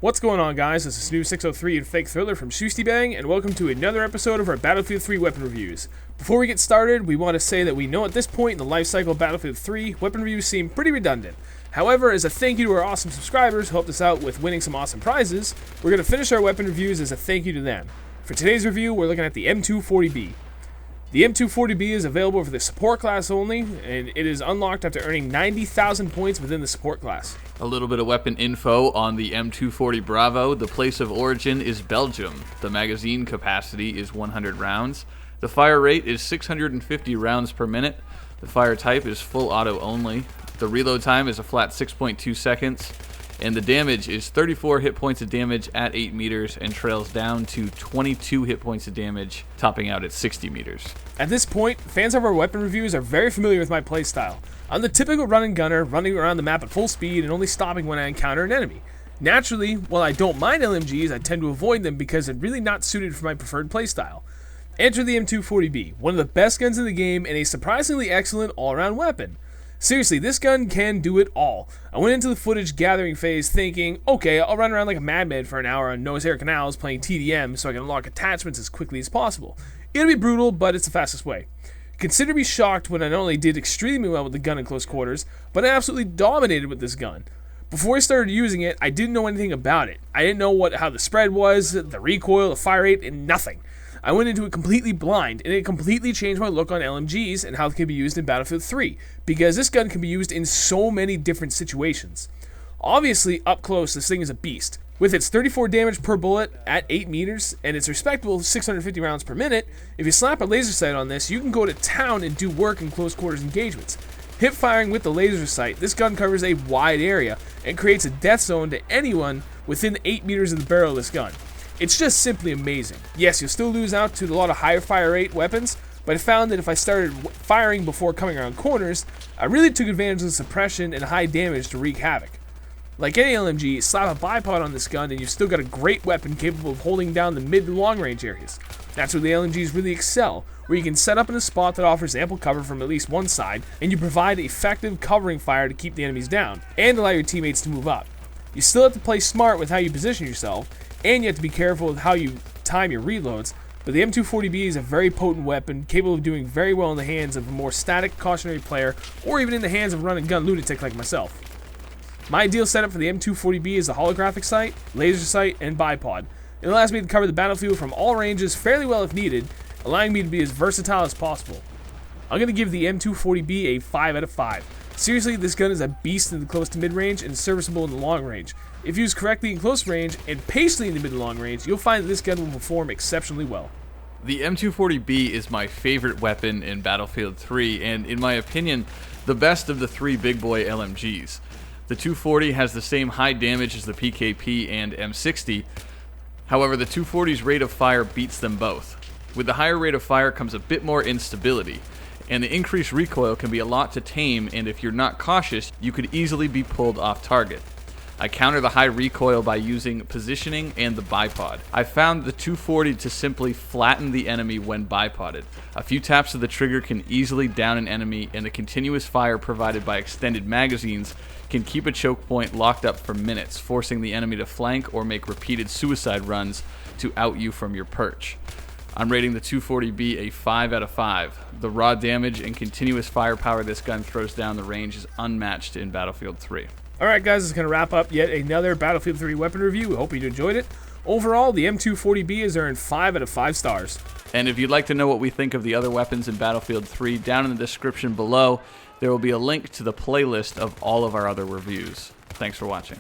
What's going on, guys? This is Snoo603 and Fake Thriller from Shustybang, and welcome to another episode of our Battlefield 3 weapon reviews. Before we get started, we want to say that we know at this point in the life cycle of Battlefield 3, weapon reviews seem pretty redundant. However, as a thank you to our awesome subscribers who helped us out with winning some awesome prizes, we're going to finish our weapon reviews as a thank you to them. For today's review, we're looking at the M240B. The M240B is available for the support class only, and it is unlocked after earning 90,000 points within the support class. A little bit of weapon info on the M240 Bravo. The place of origin is Belgium. The magazine capacity is 100 rounds. The fire rate is 650 rounds per minute. The fire type is full auto only. The reload time is a flat 6.2 seconds. And the damage is 34 hit points of damage at 8 meters and trails down to 22 hit points of damage, topping out at 60 meters. At this point, fans of our weapon reviews are very familiar with my playstyle. I'm the typical run and gunner, running around the map at full speed and only stopping when I encounter an enemy. Naturally, while I don't mind LMGs, I tend to avoid them because they're really not suited for my preferred playstyle. Enter the M240B, one of the best guns in the game and a surprisingly excellent all-around weapon. Seriously, this gun can do it all. I went into the footage gathering phase thinking, okay, I'll run around like a madman for an hour on Noah's Air Canals playing TDM so I can unlock attachments as quickly as possible. It'll be brutal, but it's the fastest way. Consider me shocked when I not only did extremely well with the gun in close quarters, but I absolutely dominated with this gun. Before I started using it, I didn't know anything about it. I didn't know how the spread was, the recoil, the fire rate, and nothing. I went into it completely blind, and it completely changed my look on LMGs and how they can be used in Battlefield 3, because this gun can be used in so many different situations. Obviously, up close, this thing is a beast. With its 34 damage per bullet at 8 meters, and its respectable 650 rounds per minute, if you slap a laser sight on this, you can go to town and do work in close quarters engagements. Hip firing with the laser sight, this gun covers a wide area, and creates a death zone to anyone within 8 meters of the barrel of this gun. It's just simply amazing. Yes, you'll still lose out to a lot of higher fire rate weapons, but I found that if I started firing before coming around corners, I really took advantage of the suppression and high damage to wreak havoc. Like any LMG, slap a bipod on this gun and you've still got a great weapon capable of holding down the mid to long range areas. That's where the LMGs really excel, where you can set up in a spot that offers ample cover from at least one side, and you provide effective covering fire to keep the enemies down, and allow your teammates to move up. You still have to play smart with how you position yourself, and you have to be careful with how you time your reloads, but the M240B is a very potent weapon, capable of doing very well in the hands of a more static, cautionary player, or even in the hands of a run-and-gun lunatic like myself. My ideal setup for the M240B is the holographic sight, laser sight, and bipod. It allows me to cover the battlefield from all ranges fairly well if needed, allowing me to be as versatile as possible. I'm going to give the M240B a 5 out of 5. Seriously, this gun is a beast in the close to mid-range and serviceable in the long range. If used correctly in close range and patiently in the mid and long range, you'll find that this gun will perform exceptionally well. The M240B is my favorite weapon in Battlefield 3, and in my opinion, the best of the three big boy LMGs. The 240 has the same high damage as the PKP and M60, however the 240's rate of fire beats them both. With the higher rate of fire comes a bit more instability, and the increased recoil can be a lot to tame, and if you're not cautious, you could easily be pulled off target. I counter the high recoil by using positioning and the bipod. I found the 240 to simply flatten the enemy when bipoded. A few taps of the trigger can easily down an enemy, and the continuous fire provided by extended magazines can keep a choke point locked up for minutes, forcing the enemy to flank or make repeated suicide runs to out you from your perch. I'm rating the 240B a 5 out of 5. The raw damage and continuous firepower this gun throws down the range is unmatched in Battlefield 3. Alright guys, this is going to wrap up yet another Battlefield 3 weapon review. We hope you enjoyed it. Overall, the M240B has earned 5 out of 5 stars. And if you'd like to know what we think of the other weapons in Battlefield 3, down in the description below, there will be a link to the playlist of all of our other reviews. Thanks for watching.